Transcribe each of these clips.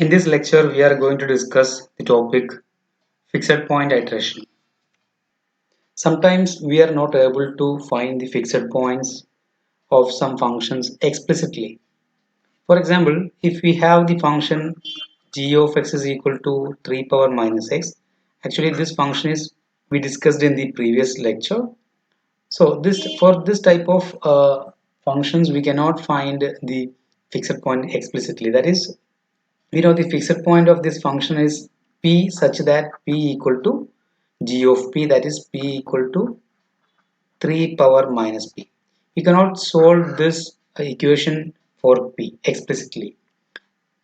In this lecture, we are going to discuss the topic fixed point iteration. Sometimes we are not able to find the fixed points of some functions explicitly. For example, if we have the function g of x is equal to 3 power minus x, actually this function is we discussed in the previous lecture. So this for this type of functions we cannot find the fixed point explicitly. That is, we know the fixed point of this function is p such that p equal to g of p, that is p equal to 3 power minus p. We cannot solve this equation for p explicitly.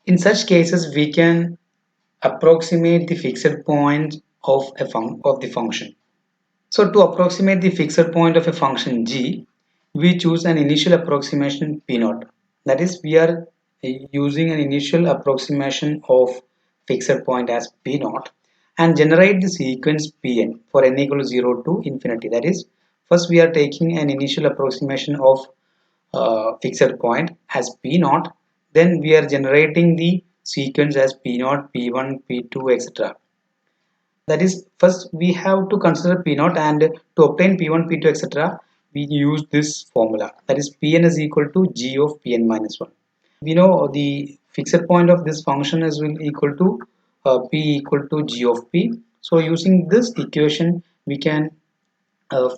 In such cases we can approximate the fixed point of of the function. So to approximate the fixed point of a function g, we choose an initial approximation p naught. That is, we are using an initial approximation of fixed point as p naught and generate the sequence pn for n equal to 0 to infinity. That is, first we are taking an initial approximation of fixed point as p naught, then we are generating the sequence as p naught, p1, p2, etc. That is, first we have to consider p naught, and to obtain p1, p2, etc. we use this formula, that is pn is equal to g of pn minus 1. We know the fixed point of this function is will equal to p equal to g of p. So using this equation we can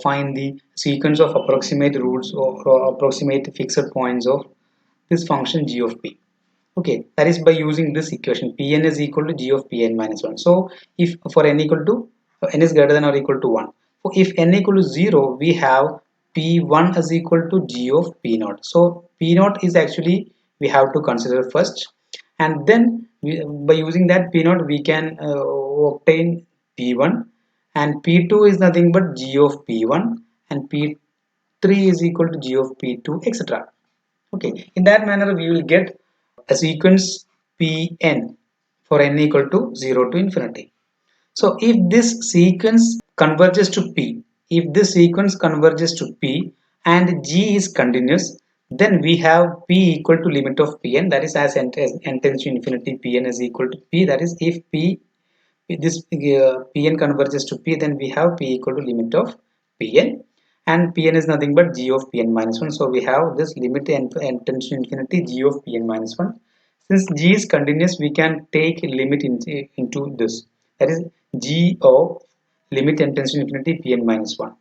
find the sequence of approximate roots or approximate fixed points of this function g of p. Okay, that is by using this equation pn is equal to g of pn minus 1. So if for n equal to n is greater than or equal to 1, so if n equal to 0, we have p1 is equal to g of p naught. So p naught is actually we have to consider first, and then by using that p naught we can obtain p1, and p2 is nothing but g of p1, and p3 is equal to g of p2, etc. Okay, in that manner we will get a sequence Pn for n equal to 0 to infinity. So if this sequence converges to P, if this sequence converges to P and G is continuous, then we have P equal to limit of Pn, that is as n tends to infinity Pn is equal to P, that is if P this Pn converges to P, then we have P equal to limit of Pn, and Pn is nothing but g of Pn minus 1. So we have this limit n tends to infinity g of Pn minus 1. Since g is continuous, we can take limit into this, that is g of limit n tends to infinity Pn minus 1.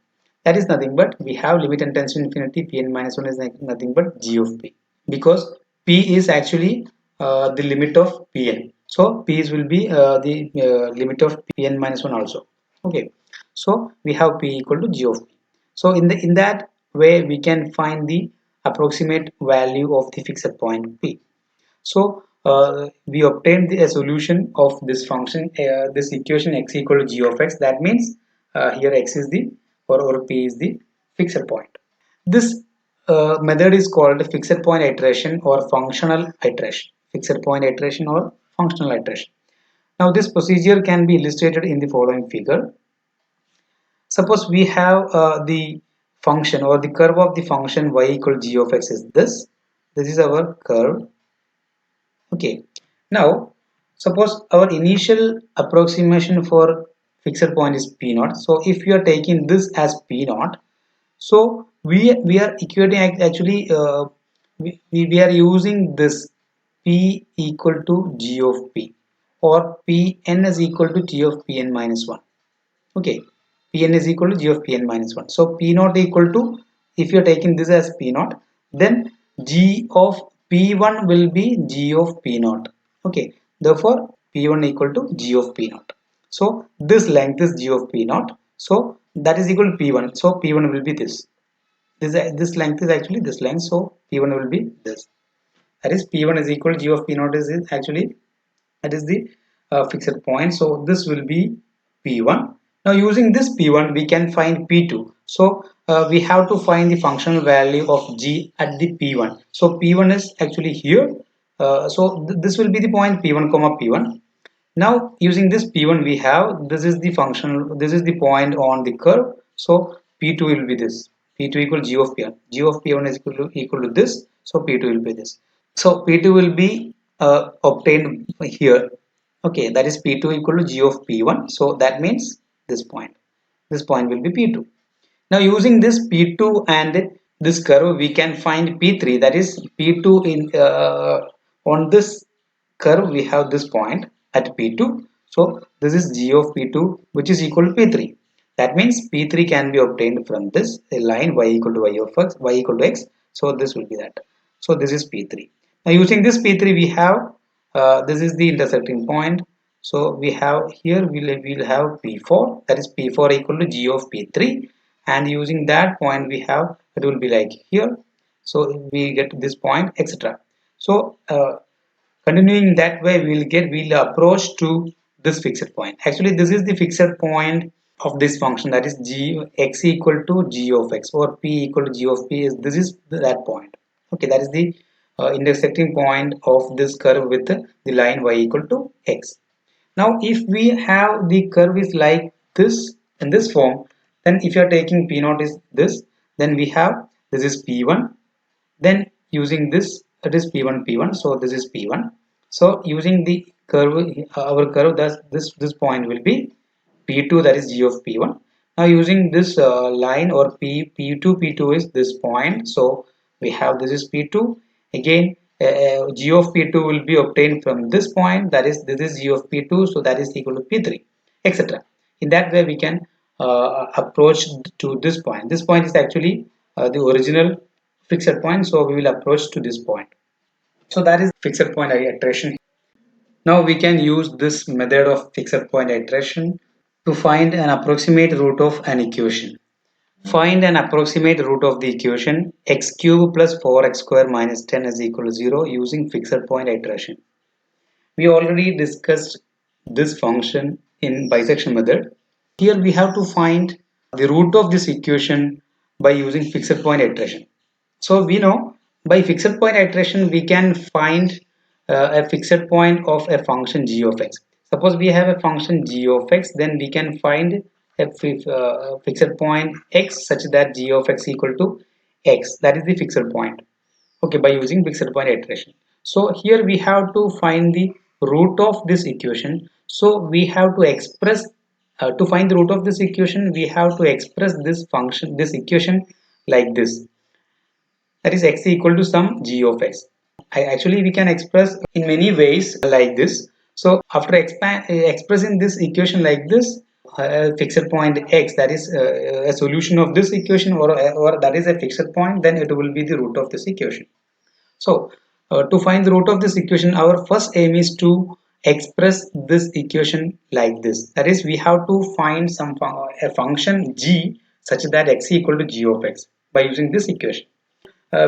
That is nothing but we have limit n tends to infinity Pn minus 1 is nothing but g of P, because P is actually the limit of Pn. So P's will be the limit of Pn minus 1 also. Okay. So we have P equal to G of P. So in that way we can find the approximate value of the fixed point P. So we obtained a solution of this function, this equation x equal to g of x. That means here x is the or P is the fixed point. This method is called fixed point iteration or functional iteration. Fixed point iteration or functional iteration. Now this procedure can be illustrated in the following figure. Suppose we have the function or the curve of the function y equal g of x is this. This is our curve. Okay. Now suppose our initial approximation for fixed point is p naught. So if you are taking this as p naught, so we are equating actually we are using this p equal to g of p, or pn is equal to g of pn minus 1. Okay, pn is equal to g of pn minus 1. So p naught equal to, if you are taking this as p naught, then g of p1 will be g of p naught. Okay, therefore p1 equal to g of p naught. So this length is g of p naught. So that is equal to p1. So p1 will be this. This length is actually this length. So p1 will be this. That is p1 is equal to g of p naught is actually, that is the fixed point. So this will be p1. Now using this p1 we can find p2. So we have to find the functional value of g at the p1. So p1 is actually here. So this will be the point p1 comma p1. Now using this p1 we have, this is the functional, this is the point on the curve. So p2 will be this, p2 equal g of p1 is equal to this. So p2 will be this. So p2 will be obtained here. Okay, that is P2 equal to G of P1. So that means this point will be P2. Now using this P2 and this curve, we can find P3, that is P2 in on this curve we have this point at P2. So this is G of P2 which is equal to P3. That means P3 can be obtained from this line y equal to y of x, y equal to x. So this will be that. So this is P3. Now using this P3 we have this is the intersecting point. So we have here we'll have P4, that is P4 equal to G of P3, and using that point we have it will be like here. So we get this point, etc. So continuing that way we'll approach to this fixed point. Actually this is the fixed point of this function, that is g x equal to g of x or p equal to g of p. Is this is that point. Okay, that is the intersecting point of this curve with the line y equal to x. Now if we have the curve is like this in this form, then if you are taking p naught is this, then we have this is p1, then using this it is p1 p1, so this is p1. So using the curve, our curve, thus this point will be p2, that is g of p1. Now using this line or p2 is this point, so we have this is p2. Again g of p2 will be obtained from this point, that is this is g of p2, so that is equal to p3, etc. In that way we can approach to this point. This point is actually the original fixed point, so we will approach to this point. So that is fixed point iteration. Now we can use this method of fixed point iteration to find an approximate root of an equation. Find an approximate root of the equation x cube plus 4x square minus 10 is equal to 0 using fixed point iteration. We already discussed this function in bisection method. Here we have to find the root of this equation by using fixed point iteration. So we know by fixed point iteration we can find a fixed point of a function g of x. Suppose we have a function g of x, then we can find a fixed point x such that g of x equal to x. That is the fixed point. Okay, by using fixed point iteration. So here we have to find the root of this equation. So we have to express to find the root of this equation, we have to express this function, this equation like this, that is x equal to some g of x. Actually we can express in many ways like this. So after expressing this equation like this, fixed point x, that is a solution of this equation, or that is a fixed point, then it will be the root of this equation. So to find the root of this equation, our first aim is to express this equation like this. That is, we have to find a function g such that x equal to g of x by using this equation.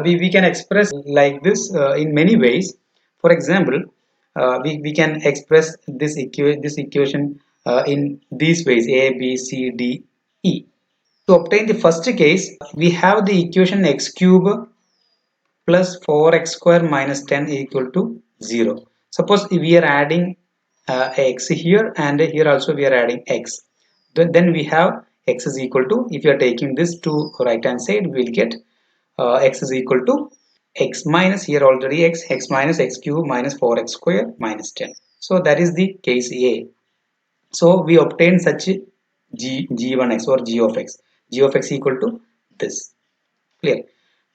We can express like this in many ways. For example, we can express this equation in these ways: a, b, c, d, e. To obtain the first case, we have the equation x cube plus 4x square minus 10 equal to 0. Suppose we are adding x here, and here also we are adding x. Then we have x is equal to, if you are taking this to right hand side, we will get x is equal to x minus, here already x minus x cube minus 4x square minus 10. So that is the case A. So we obtain such g1x or g of x equal to this. Clear.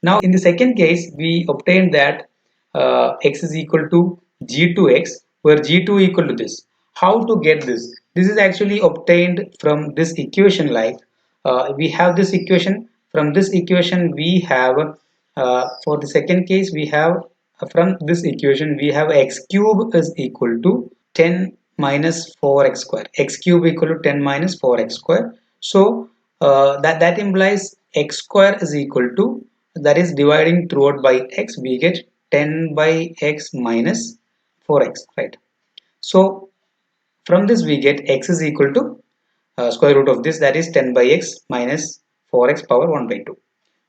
Now in the second case we obtained that x is equal to g2x, where g2 equal to this. How to get this? This is actually obtained from this equation, like we have this equation. From this equation we have for the second case we have from this equation we have x cube is equal to 10 minus 4x square. X cube equal to 10 minus 4x square. So that implies x square is equal to, that is dividing throughout by x, we get 10 by x minus 4x, right? So from this we get x is equal to square root of this, that is 10 by x minus 4x power 1 by 2.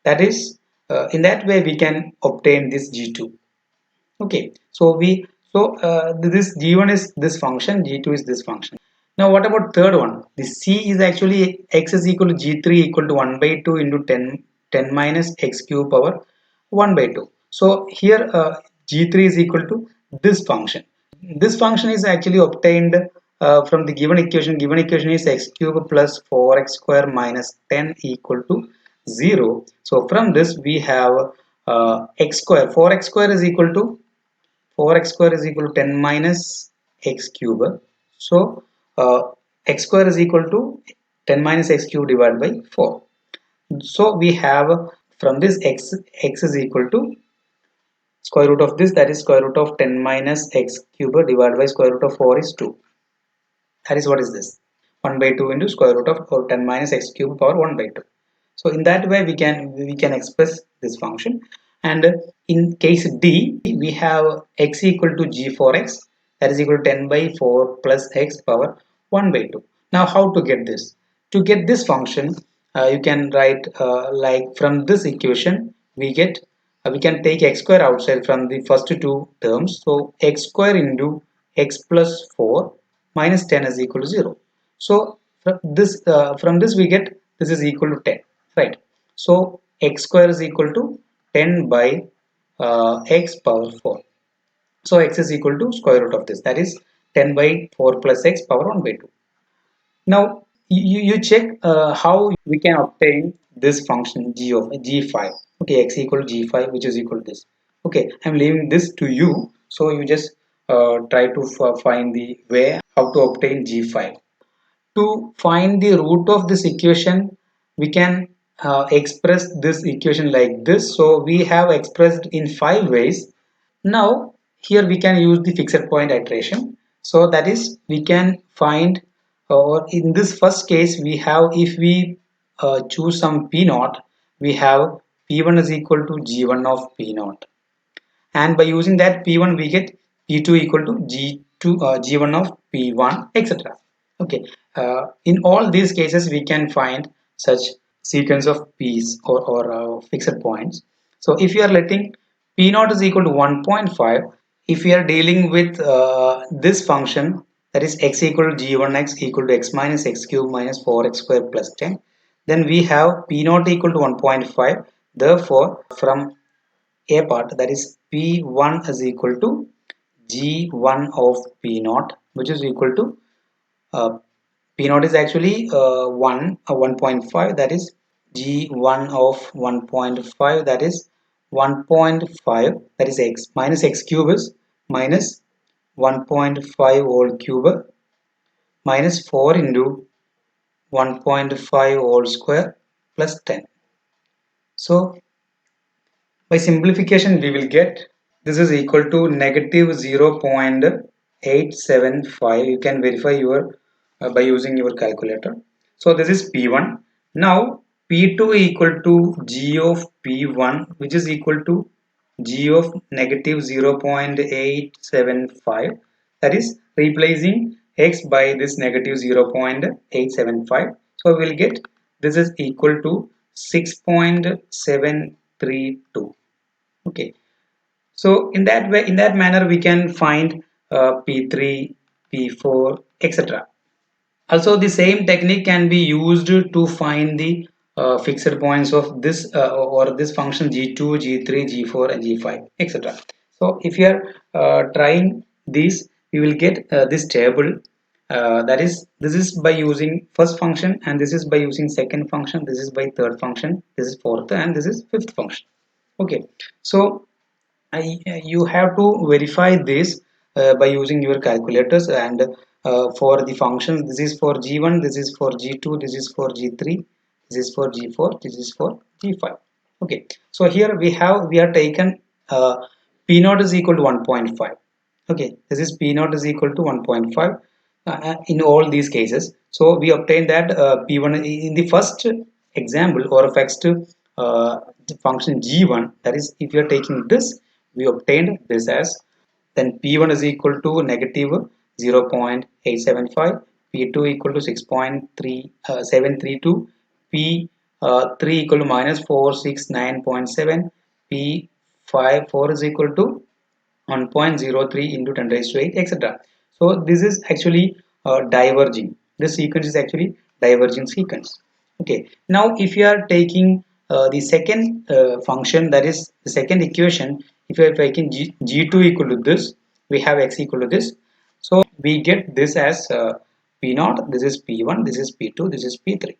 That is in that way we can obtain this g2. Okay, so this g1 is this function, g2 is this function. Now what about third one? The c is actually x is equal to g3 equal to 1 by 2 into 10 minus x cube power 1 by 2. So here g3 is equal to this function. This function is actually obtained from the given equation. Given equation is x cube plus 4x square minus 10 equal to 0. So from this we have x square. 4x square is equal to 10 minus x cube. So x square is equal to 10 minus x cube divided by 4. So we have from this x is equal to square root of this, that is square root of 10 minus x cube divided by square root of 4 is 2. That is what is this? 1 by 2 into square root of 10 minus x cube power 1 by 2. So in that way we can express this function. And in case D, we have x equal to g for x, that is equal to 10 by 4 plus x power 1 by 2. Now how to get this? To get this function, you can write like from this equation we can take x square outside from the first two terms. So x square into x plus 4 minus 10 is equal to 0. So from this we get this is equal to 10, right? So x square is equal to 10 by x power 4. So x is equal to square root of this, that is 10 by 4 plus x power 1 by 2. Now you check how we can obtain this function g of g5. Okay, x equal to g5, which is equal to this. Okay, I'm leaving this to you, so you just try to find the way how to obtain g5. To find the root of this equation, we can express this equation like this. So we have expressed in 5 ways. Now here we can use the fixed point iteration. So that is we can find, or in this first case we have, if we choose some p naught, we have p1 is equal to g1 of p naught, and by using that p1 we get p2 equal to g2 g1 of p1, etc. Okay, in all these cases we can find such sequence of p's or fixed points. So if you are letting p naught is equal to 1.5, if we are dealing with this function, that is x equal to g1x equal to x minus x cube minus 4x square plus 10, then we have p naught equal to 1.5. Therefore from a part, that is P1 is equal to G1 of P naught, which is equal to uh, P naught is actually 1.5, that is G1 of 1.5, that is 1.5, that is x minus x cube is minus 1.5 whole cube minus 4 into 1.5 whole square plus 10. So by simplification we will get this is equal to negative 0.875. You can verify your by using your calculator. So this is P1. Now P2 equal to G of P1, which is equal to G of negative 0.875. That is replacing x by this negative 0.875. So we will get this is equal to 6.732. Okay, so in that way, in that manner we can find p3, p4, etc. Also the same technique can be used to find the fixed points of this or this function g2, g3, g4 and g5, etc. So if you are trying this, we will get this table. That is, this is by using first function, and this is by using second function, this is by third function, this is fourth, and this is fifth function. Okay, so you have to verify this by using your calculators. And for the functions, this is for g1, this is for g2, this is for g3, this is for g4, this is for g5. Okay, so here we are taken p naught is equal to 1.5. Okay, this is p naught is equal to 1.5 in all these cases. So we obtain that p1 in the first example or first function g1, that is if you are taking this, we obtained this as, then p1 is equal to negative 0.875, p2 equal to 6.3732, p3 equal to minus 469.7, p5 4 is equal to 1.03 into 10 raised to 8, etc. So this is actually diverging. This sequence is actually diverging sequence. Okay. Now if you are taking the second function, that is the second equation, if you are taking g2 equal to this, we have x equal to this. So we get this as p0, this is p1, this is p2, this is p3.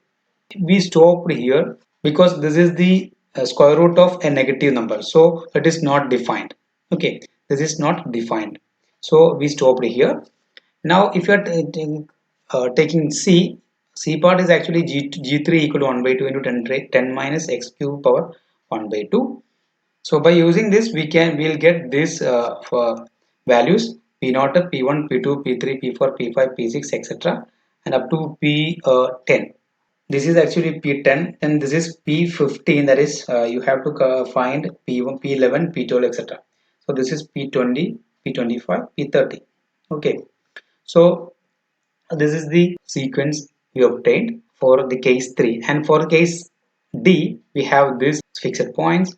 We stopped here because this is the square root of a negative number, so it is not defined. Okay, this is not defined, so we stopped here. Now if you are taking c part is actually g3 equal to 1 by 2 into 10 minus x cube power 1 by 2. So by using this we'll get this for values p0, p1, p2, p3, p4, p5, p6, etc. and up to p10. This is actually p10 and this is p15, that is you have to find p1, p11, p12, etc. So this is p20, p25, p30. Okay, so this is the sequence we obtained for the case 3, and for case D we have this fixed points,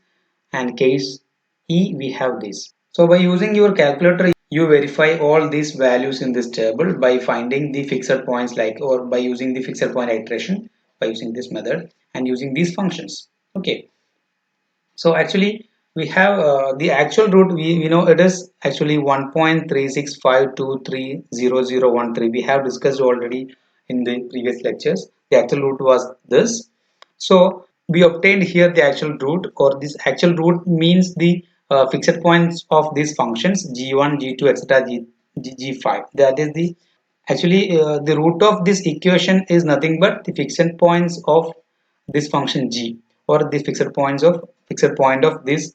and case E we have this. So by using your calculator you verify all these values in this table by finding the fixed points, like, or by using the fixed point iteration by using this method and using these functions. Okay, so actually we have the actual root, we know it is actually 1.3652230013. We have discussed already in the previous lectures. The actual root was this. So we obtained here the actual root, or this actual root means the fixed points of these functions g1, g2, etc, g5. That is the actually the root of this equation is nothing but the fixed points of this function g, or the fixed point of these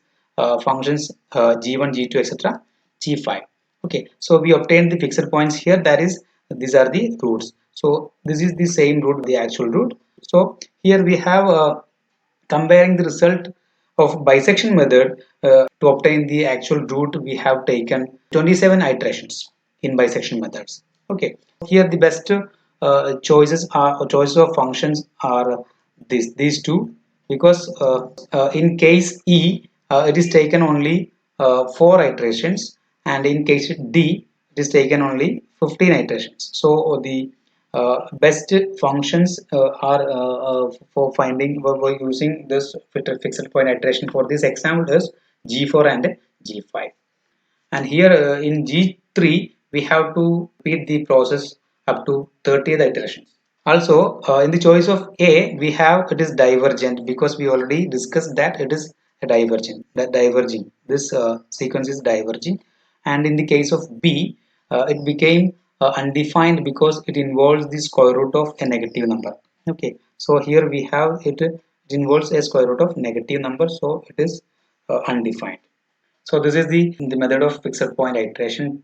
functions g1, g2, etc, g5. Okay, so we obtained the fixed points here, that is these are the roots. So this is the same root, the actual root. So here we have comparing the result of bisection method to obtain the actual root. We have taken 27 iterations in bisection methods. Okay, here the best choices of functions are these two, because in case E it is taken only 4 iterations, and in case D it is taken only 15 iterations. So the best functions are for finding, we're using this fixed point iteration for this example is G4 and G5. And here in G3 we have to repeat the process up to 30th iterations. Also in the choice of A we have it is divergent, because we already discussed that it is a diverging, this sequence is diverging. And in the case of B it became undefined because it involves the square root of a negative number. Okay, so here we have it involves a square root of negative number, so it is undefined. So this is the method of fixed point iteration